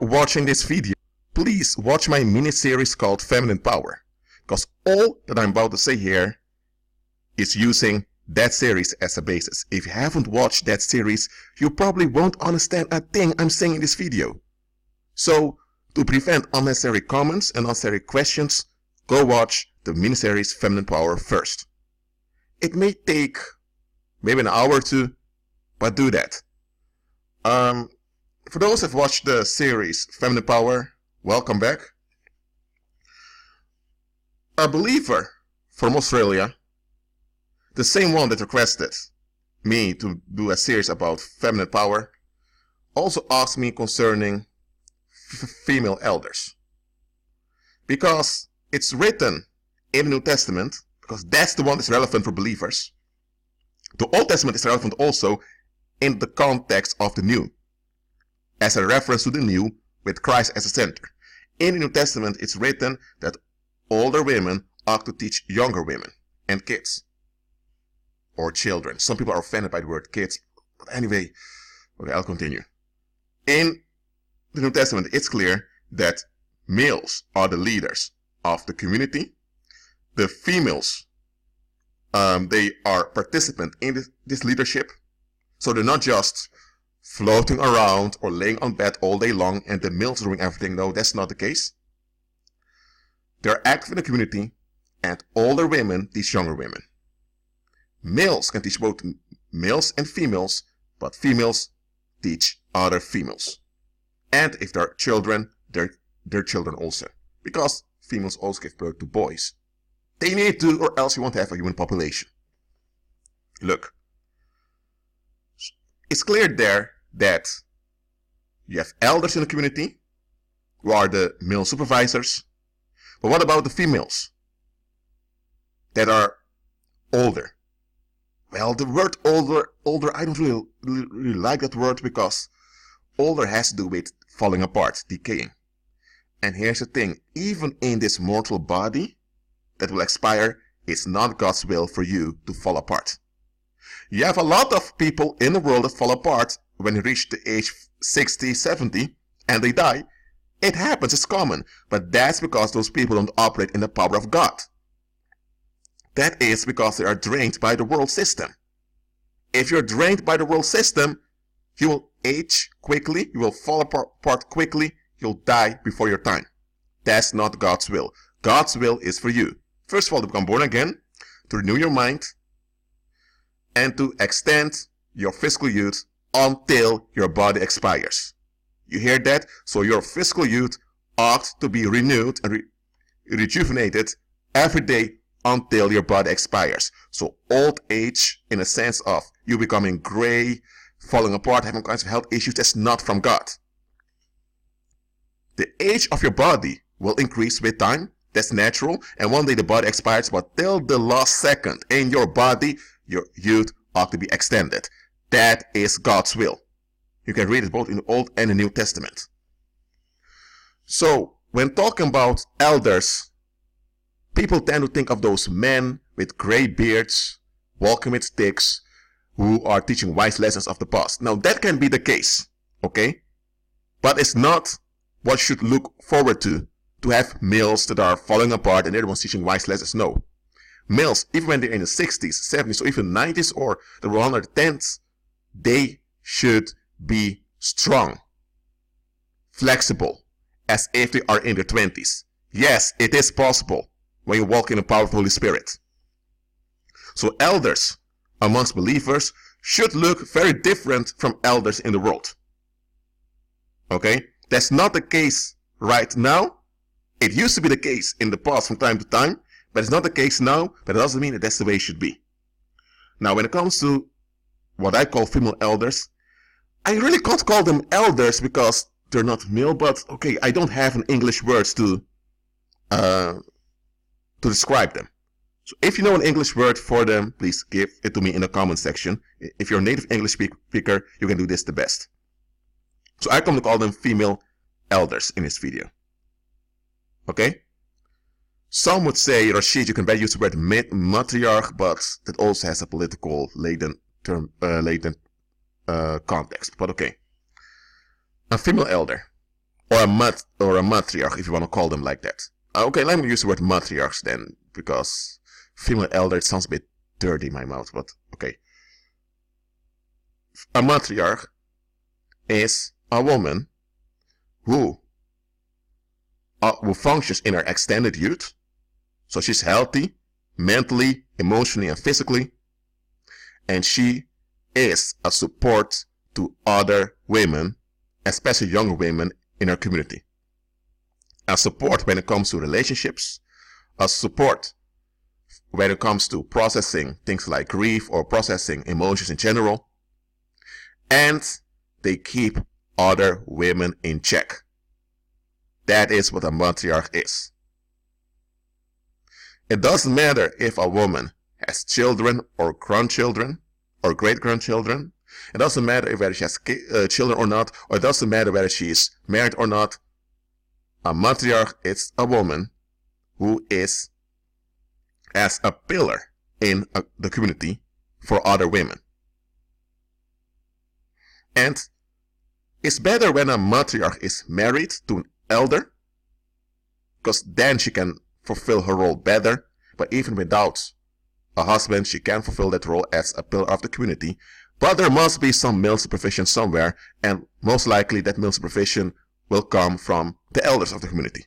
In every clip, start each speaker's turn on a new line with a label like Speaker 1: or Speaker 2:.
Speaker 1: watching this video, please watch my mini-series called Feminine Power, because all that I'm about to say here is using that series as a basis. If you haven't watched that series, you probably won't understand a thing I'm saying in this video. So, to prevent unnecessary comments and unnecessary questions, go watch the mini-series Feminine Power first. It may take maybe an hour or two, but do that. For those who have watched the series Feminine Power, welcome back. A believer from Australia, the same one that requested me to do a series about feminine power, also asked me concerning female elders. Because it's written in the New Testament, because that's the one that's relevant for believers. The Old Testament is relevant also in the context of the New, as a reference to the New with Christ as a center. In the New Testament, it's written that older women ought to teach younger women and kids. Or children. Some people are offended by the word kids. But anyway, okay, I'll continue. In the New Testament, it's clear that males are the leaders of the community. The females, they are participants in this leadership. So they're not just floating around or laying on bed all day long and the males doing everything. No, that's not the case. They're active in the community, and older women teach younger women. Males can teach both males and females, but females teach other females. And if there are children, they're children also. Because females also give birth to boys. They need to, or else you won't have a human population. Look. It's clear there that you have elders in the community, who are the male supervisors. But what about the females that are older? Well, the word older, I don't really like that word, because older has to do with falling apart, decaying. And here's the thing, even in this mortal body that will expire, it's not God's will for you to fall apart. You have a lot of people in the world that fall apart when they reach the age 60, 70, and they die. It happens, it's common, but that's because those people don't operate in the power of God. That is because they are drained by the world system. If you're drained by the world system, you will age quickly, you will fall apart quickly, you'll die before your time. That's not God's will. God's will is for you, first of all, to become born again, to renew your mind, and to extend your physical youth until your body expires. You hear that? So your physical youth ought to be renewed and rejuvenated every day until your body expires. So old age, in a sense of you becoming gray, falling apart, having kinds of health issues, that's not from God. The age of your body will increase with time. That's natural. And one day the body expires, but till the last second in your body, your youth ought to be extended. That is God's will. You can read it both in the Old and the New Testament. So, when talking about elders, people tend to think of those men with gray beards, walking with sticks, who are teaching wise lessons of the past. Now, that can be the case, okay? But it's not what you should look forward to have males that are falling apart and they're the ones teaching wise lessons. No. Males, even when they're in the 60s, 70s, or even 90s, or the 110s, they should be strong, flexible, as if they are in their 20s. Yes, it is possible when you walk in the power of the Holy Spirit. So elders amongst believers should look very different from elders in the world. Okay? That's not the case right now. It used to be the case in the past from time to time, but it's not the case now, but it doesn't mean that that's the way it should be. Now, when it comes to what I call female elders, I really can't call them elders because they're not male, but okay, I don't have an English words to describe them. So if you know an English word for them, please give it to me in the comment section. If you're a native English speaker, you can do this the best. So I come to call them female elders in this video. Okay? Some would say, Rashid, you can better use the word matriarch, but that also has a political latent context. But okay. A female elder. or a matriarch, if you want to call them like that. Okay, let me use the word matriarchs then, because female elder, it sounds a bit dirty in my mouth, but okay. A matriarch is a woman who functions in her extended youth. So she's healthy, mentally, emotionally, and physically. And she is a support to other women, especially younger women in her community. A support when it comes to relationships. A support when it comes to processing things like grief or processing emotions in general. And they keep other women in check. That is what a matriarch is. It doesn't matter if a woman has children or grandchildren or great-grandchildren. It doesn't matter whether she has children or not, or it doesn't matter whether she is married or not. A matriarch is a woman who is as a pillar in the community for other women. And it's better when a matriarch is married to an elder, because then she can fulfill her role better. But even without a husband, she can fulfill that role as a pillar of the community. But there must be some male supervision somewhere, and most likely that male supervision will come from the elders of the community.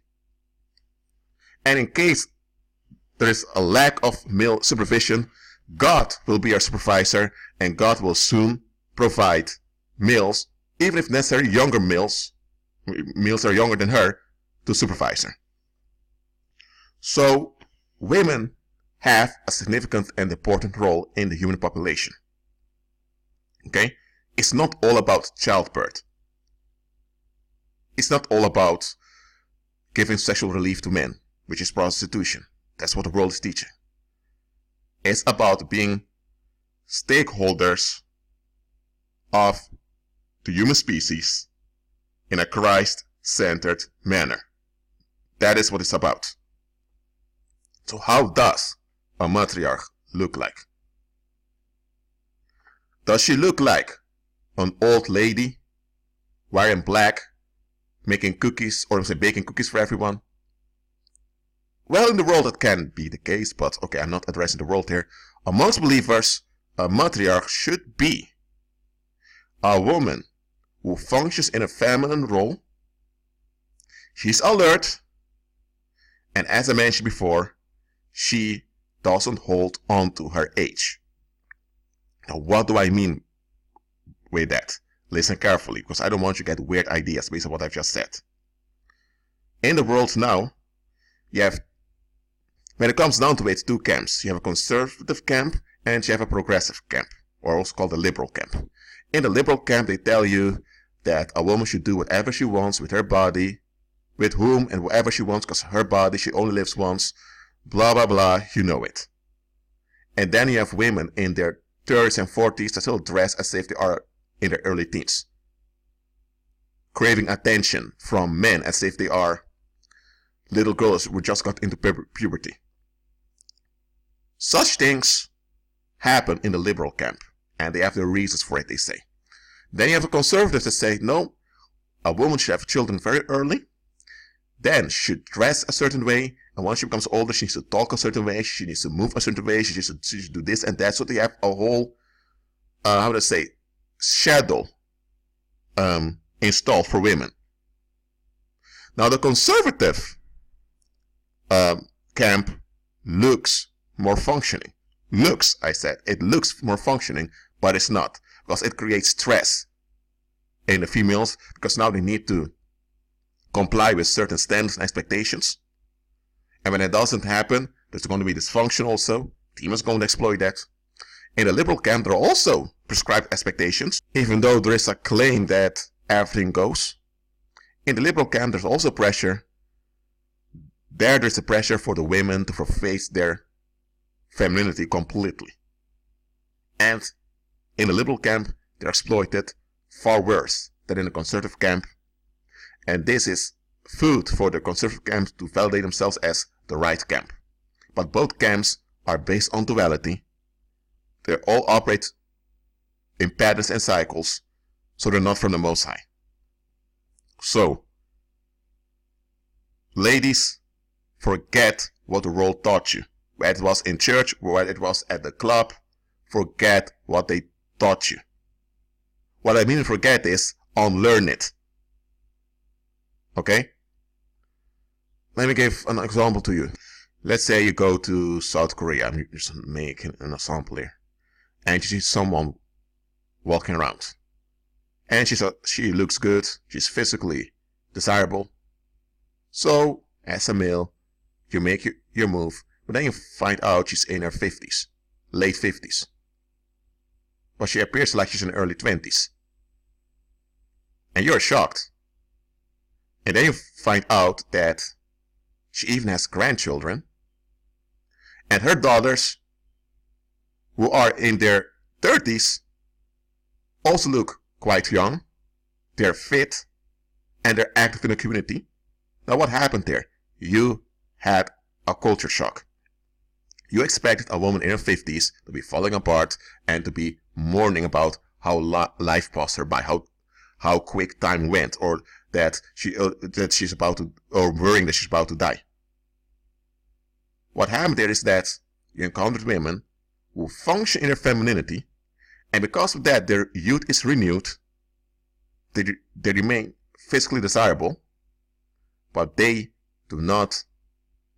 Speaker 1: And in case there is a lack of male supervision, God will be our supervisor, and God will soon provide males, even if necessary younger males that are younger than her, to supervise her. So women have a significant and important role in the human population. Okay? It's not all about childbirth. It's not all about giving sexual relief to men, which is prostitution. That's what the world is teaching. It's about being stakeholders of the human species in a Christ-centered manner. That is what it's about. So how does a matriarch look like? Does she look like an old lady wearing black, making cookies, or baking cookies for everyone? Well, in the world that can be the case, but okay, I'm not addressing the world here. Amongst believers, a matriarch should be a woman who functions in a feminine role. She's alert, and as I mentioned before, she doesn't hold on to her age. Now, what do I mean with that? Listen carefully, because I don't want you to get weird ideas based on what I've just said. In the world now, you have, when it comes down to it, two camps. You have a conservative camp and you have a progressive camp, or also called the liberal camp. In the liberal camp, they tell you that a woman should do whatever she wants with her body, with whom and whatever she wants, because her body, she only lives once, blah, blah, blah, you know it. And then you have women in their 30s and 40s that still dress as if they are in their early teens, craving attention from men as if they are little girls who just got into puberty. Such things happen in the liberal camp, and they have their reasons for it, they say. Then you have the conservatives that say, no, a woman should have children very early, then she should dress a certain way, and once she becomes older, she needs to talk a certain way, she needs to move a certain way, she should do this and that. So they have a whole, schedule installed for women. Now the conservative camp looks more functioning. Looks, I said, it looks more functioning, but it's not, because it creates stress in the females, because now they need to comply with certain standards and expectations. And when it doesn't happen, there's going to be dysfunction also. Demons going to exploit that. In the liberal camp, there are also prescribed expectations, even though there is a claim that everything goes. In the liberal camp, there's also pressure. There's a pressure for the women to face their femininity completely. And in the liberal camp, they're exploited far worse than in the conservative camp. And this is food for the conservative camp to validate themselves as the right camp. But both camps are based on duality. They all operate in patterns and cycles, so they're not from the Most High. So, Ladies, forget what the world taught you. Whether it was in church, whether it was at the club, forget what they taught you. What I mean forget is unlearn it. Okay? Let me give an example to you. Let's say you go to South Korea. I'm just making an example here. And you see someone walking around. And she looks good. She's physically desirable. So, as a male, you make your move. But then you find out she's in her 50s. Late 50s. But she appears like she's in her early 20s. And you're shocked. And then you find out that she even has grandchildren. And her daughters, who are in their 30s, also look quite young. They're fit. And they're active in the community. Now what happened there? You had a culture shock. You expected a woman in her 50s to be falling apart and to be mourning about how life passed her by, how quick time went, or that she's about to, or worrying that she's about to die. What happened there is that you encountered women who function in their femininity, and because of that, their youth is renewed. They remain physically desirable, but they do not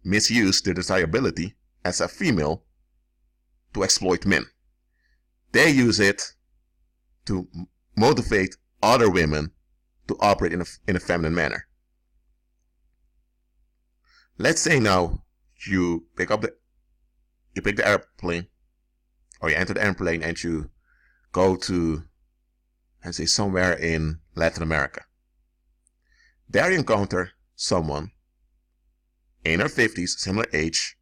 Speaker 1: misuse their desirability as a female to exploit men. They use it to motivate other women to operate in a feminine manner. Let's say now you pick the airplane, or you enter the airplane and you go to, let's say, somewhere in Latin America. There you encounter someone in her 50s, similar age.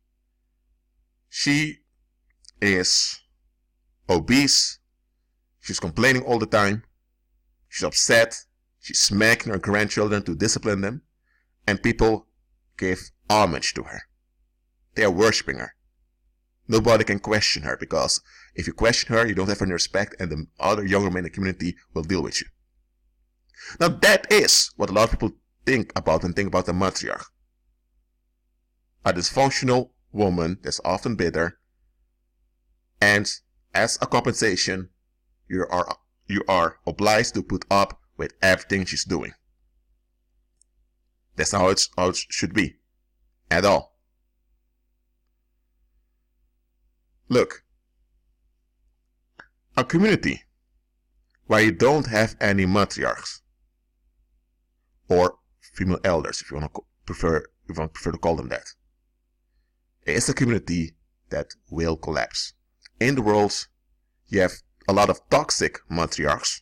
Speaker 1: She is obese. She's complaining all the time. She's upset. She's smacking her grandchildren to discipline them. And people give homage to her. They are worshipping her. Nobody can question her, because if you question her, you don't have any respect, and the other younger men in the community will deal with you. Now that is what a lot of people think about when they think about the matriarch. A dysfunctional woman that's often bitter, and as a compensation, you are obliged to put up with everything she's doing. That's not how it should be, at all. Look, a community where you don't have any matriarchs or female elders, if you want to prefer to call them that, is a community that will collapse. In the world, you have a lot of toxic matriarchs,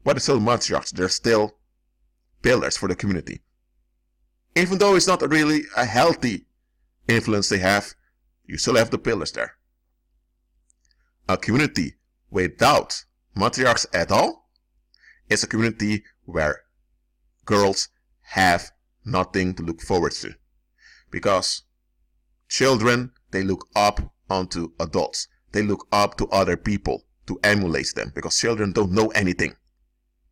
Speaker 1: but they're still matriarchs. They're still pillars for the community. Even though it's not really a healthy influence they have, you still have the pillars there. A community without matriarchs at all is a community where girls have nothing to look forward to. Because children, they look up onto adults. They look up to other people to emulate them, because children don't know anything.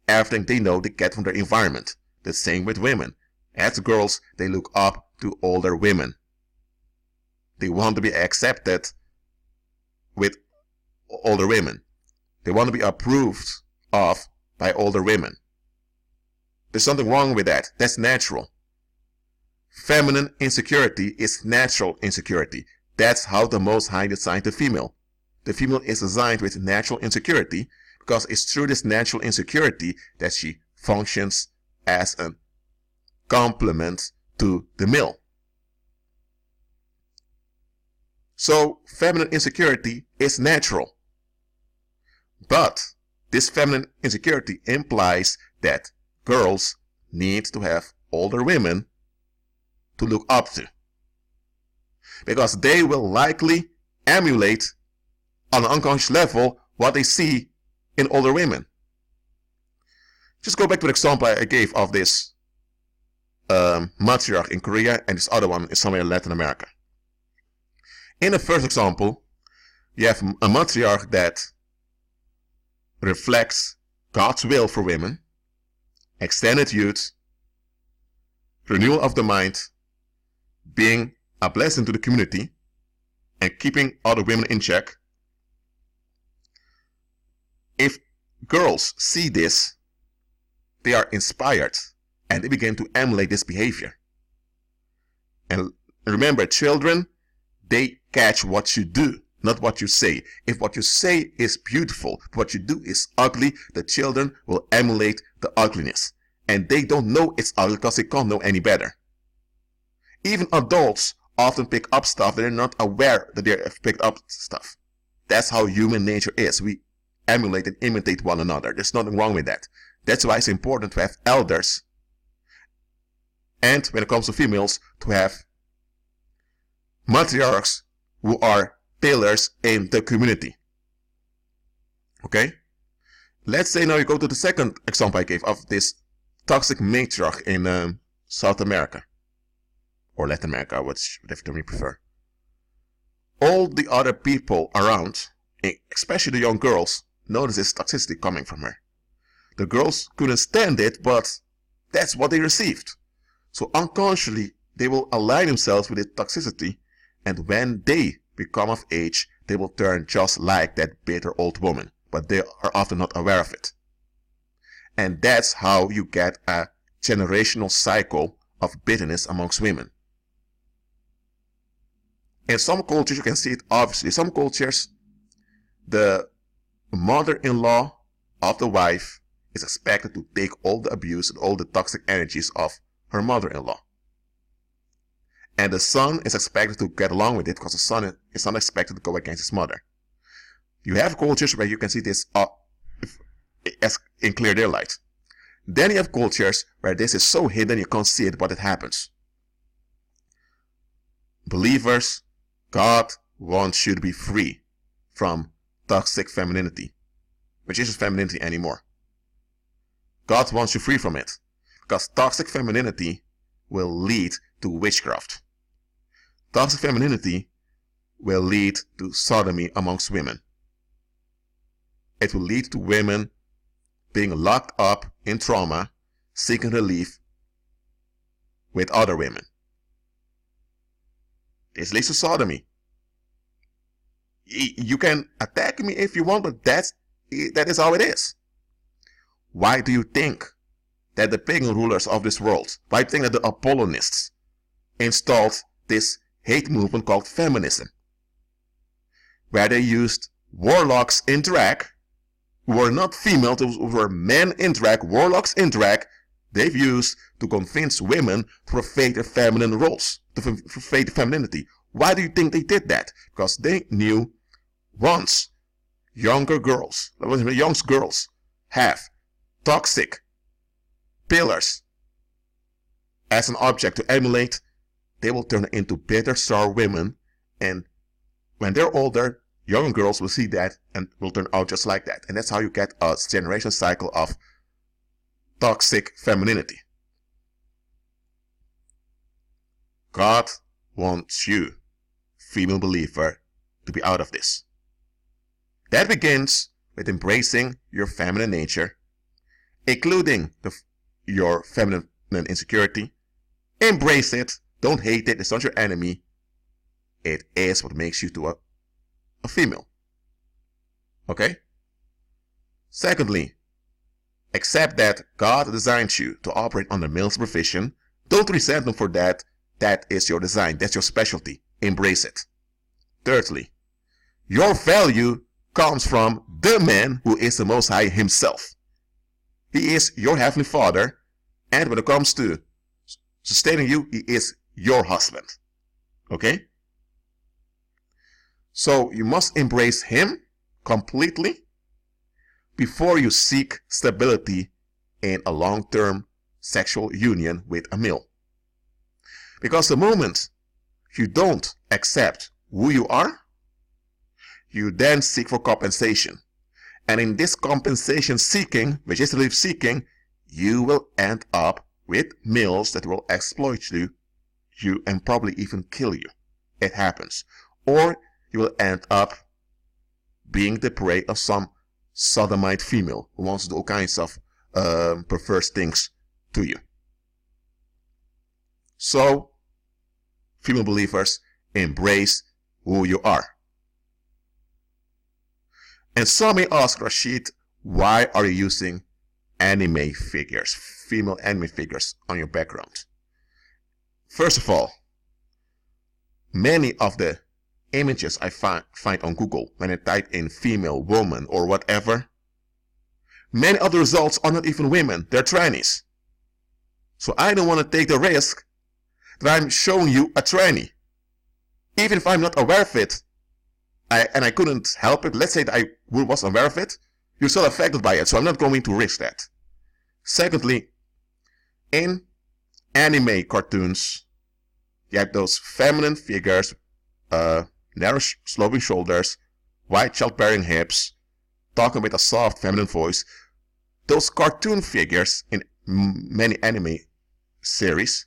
Speaker 1: Everything they know they get from their environment. The same with women. As girls, they look up to older women. They want to be accepted with older women. They want to be approved of by older women. There's something wrong with that. That's natural. Feminine insecurity is natural insecurity. That's how the Most High designed the female. The female is designed with natural insecurity, because it's through this natural insecurity that she functions as a complement to the male. So, feminine insecurity is natural. But this feminine insecurity implies that girls need to have older women to look up to, because they will likely emulate on an unconscious level what they see in older women. Just go back to the example I gave of this matriarch in Korea, and this other one is somewhere in Latin America. In the first example, you have a matriarch that reflects God's will for women, extended youth, renewal of the mind, being a blessing to the community, and keeping other women in check. If girls see this, they are inspired and they begin to emulate this behavior. And remember, children, they catch what you do, not what you say. If what you say is beautiful, but what you do is ugly, the children will emulate the ugliness. And they don't know it's ugly because they can't know any better. Even adults often pick up stuff that they're not aware that they have picked up stuff. That's how human nature is. We emulate and imitate one another. There's nothing wrong with that. That's why it's important to have elders. And when it comes to females, to have matriarchs who are pillars in the community. Okay? Let's say now you go to the second example I gave of this toxic matriarch in South America. Or Latin America, whatever term you prefer. All the other people around, especially the young girls, notice this toxicity coming from her. The girls couldn't stand it, but that's what they received. So unconsciously, they will align themselves with the toxicity, and when they become of age, they will turn just like that bitter old woman, but they are often not aware of it. And that's how you get a generational cycle of bitterness amongst women. In some cultures, you can see it obviously. Some cultures, the mother-in-law of the wife is expected to take all the abuse and all the toxic energies of her mother-in-law. And the son is expected to get along with it because the son is not expected to go against his mother. You have cultures where you can see this as in clear daylight. Then you have cultures where this is so hidden you can't see it, but it happens. Believers, God wants you to be free from toxic femininity, which isn't femininity anymore. God wants you free from it, because toxic femininity will lead to witchcraft. Toxic femininity will lead to sodomy amongst women. It will lead to women being locked up in trauma, seeking relief with other women. This leads to sodomy. You can attack me if you want, but that is how it is. Why do you think that the pagan rulers of this world, why do you think that the Apollonists installed this hate movement called feminism? Where they used warlocks in drag, who were not female, who were men in drag, warlocks in drag, they've used to convince women to forfeit their feminine roles, to forfeit femininity. Why do you think they did that? Because they knew once young girls have toxic pillars as an object to emulate, they will turn into bitter, sour women, and when they're older, young girls will see that and will turn out just like that. And that's how you get a generation cycle of toxic femininity. God wants you, female believer, to be out of this. That begins with embracing your feminine nature, including your feminine insecurity. Embrace it. Don't hate it. It's not your enemy. It is what makes you to a female. Okay? Secondly, accept that God designed you to operate under male supervision. Don't resent them for that. That is your design. That's your specialty. Embrace it. Thirdly, your value comes from the man who is the Most High himself. He is your Heavenly Father, and when it comes to sustaining you, he is your husband. Okay? So you must embrace him completely before you seek stability in a long-term sexual union with a male. Because the moment you don't accept who you are, you then seek for compensation. And in this compensation seeking, which is relief seeking, you will end up with males that will exploit you and probably even kill you. It happens. Or you will end up being the prey of some sodomite female who wants to do all kinds of perverse things to you. So, female believers, embrace who you are. And some may ask, Rashid, why are you using anime figures, female anime figures on your background? First of all, many of the images I find on Google when I type in female, woman, or whatever, many of the results are not even women, they're trannies. So I don't want to take the risk that I'm showing you a tranny. Even if I'm not aware of it, and I couldn't help it, let's say that I was aware of it, you're still affected by it, so I'm not going to risk that. Secondly, in anime cartoons, you have those feminine figures, narrow sloping shoulders, wide childbearing hips, talking with a soft feminine voice. Those cartoon figures in many anime series,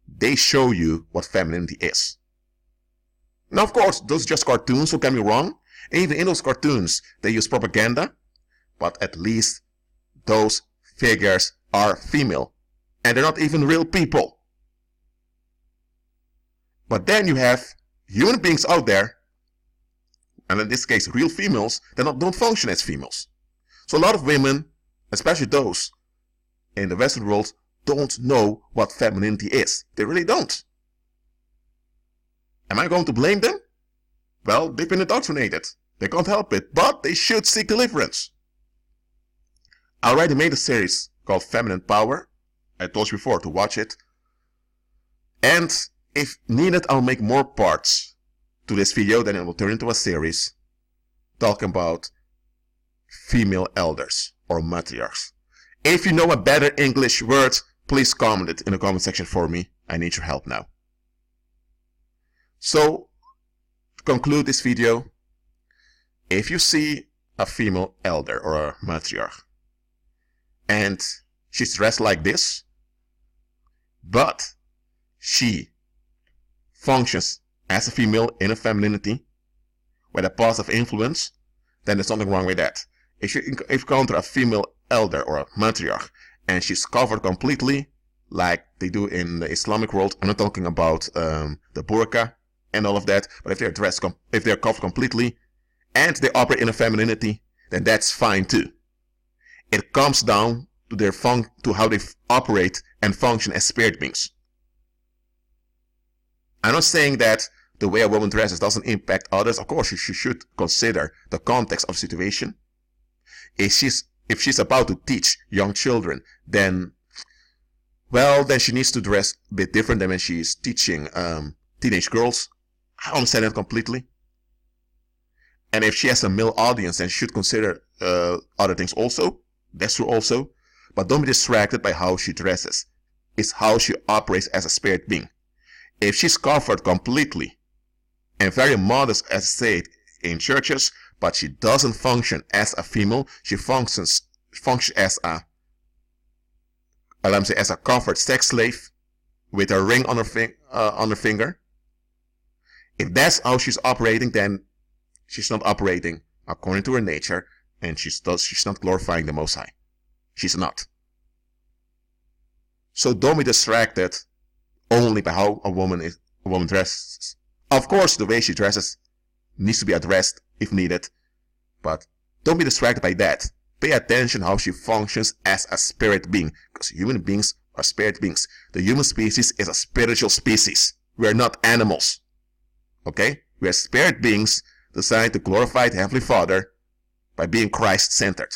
Speaker 1: they show you what femininity is. Now, of course, those are just cartoons, so can be wrong. Even in those cartoons, they use propaganda, but at least those figures are female, and they're not even real people. But then you have human beings out there, and in this case, real females, that don't function as females. So a lot of women, especially those in the Western world, don't know what femininity is. They really don't. Am I going to blame them? Well, they've been indoctrinated. They can't help it, but they should seek deliverance. I already made a series called Feminine Power. I told you before to watch it. And if needed, I'll make more parts to this video, then it will turn into a series talking about female elders or matriarchs. If you know a better English word, please comment it in the comment section for me. I need your help now. So, to conclude this video, if you see a female elder or a matriarch and she's dressed like this, but she functions as a female in a femininity with a positive influence, then there's something wrong with that. If you encounter a female elder or a matriarch and she's covered completely like they do in the Islamic world, I'm not talking about the burqa and all of that, but if they're dressed, if they're covered completely and they operate in a femininity, then that's fine too. It comes down to their to how they operate and function as spirit beings. I'm not saying that the way a woman dresses doesn't impact others. Of course, she should consider the context of the situation. If she's about to teach young children, then she needs to dress a bit different than when she's teaching teenage girls. I understand that completely. And if she has a male audience, then she should consider other things also. That's true also. But don't be distracted by how she dresses. It's how she operates as a spirit being. If she's covered completely and very modest, as I say, in churches, but she doesn't function as a female, she functions as a covered sex slave with a ring on her finger. If that's how she's operating, then she's not operating according to her nature, and she's not glorifying the Most High. She's not. So don't be distracted only by how a woman dresses. Of course, the way she dresses needs to be addressed if needed, but don't be distracted by that. Pay attention how she functions as a spirit being, because human beings are spirit beings. The human species is a spiritual species. We are not animals. Okay? We are spirit beings designed to glorify the Heavenly Father by being Christ-centered.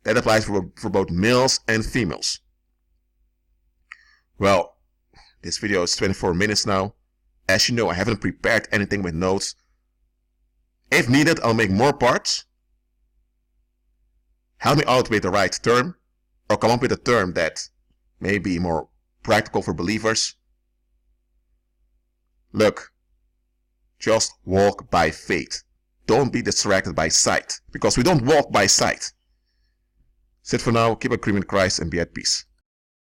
Speaker 1: That applies for both males and females. Well, this video is 24 minutes now. As you know, I haven't prepared anything with notes. If needed, I'll make more parts. Help me out with the right term, or come up with a term that may be more practical for believers. Look, just walk by faith. Don't be distracted by sight, because we don't walk by sight. Sit for now, keep a cream in Christ, and be at peace.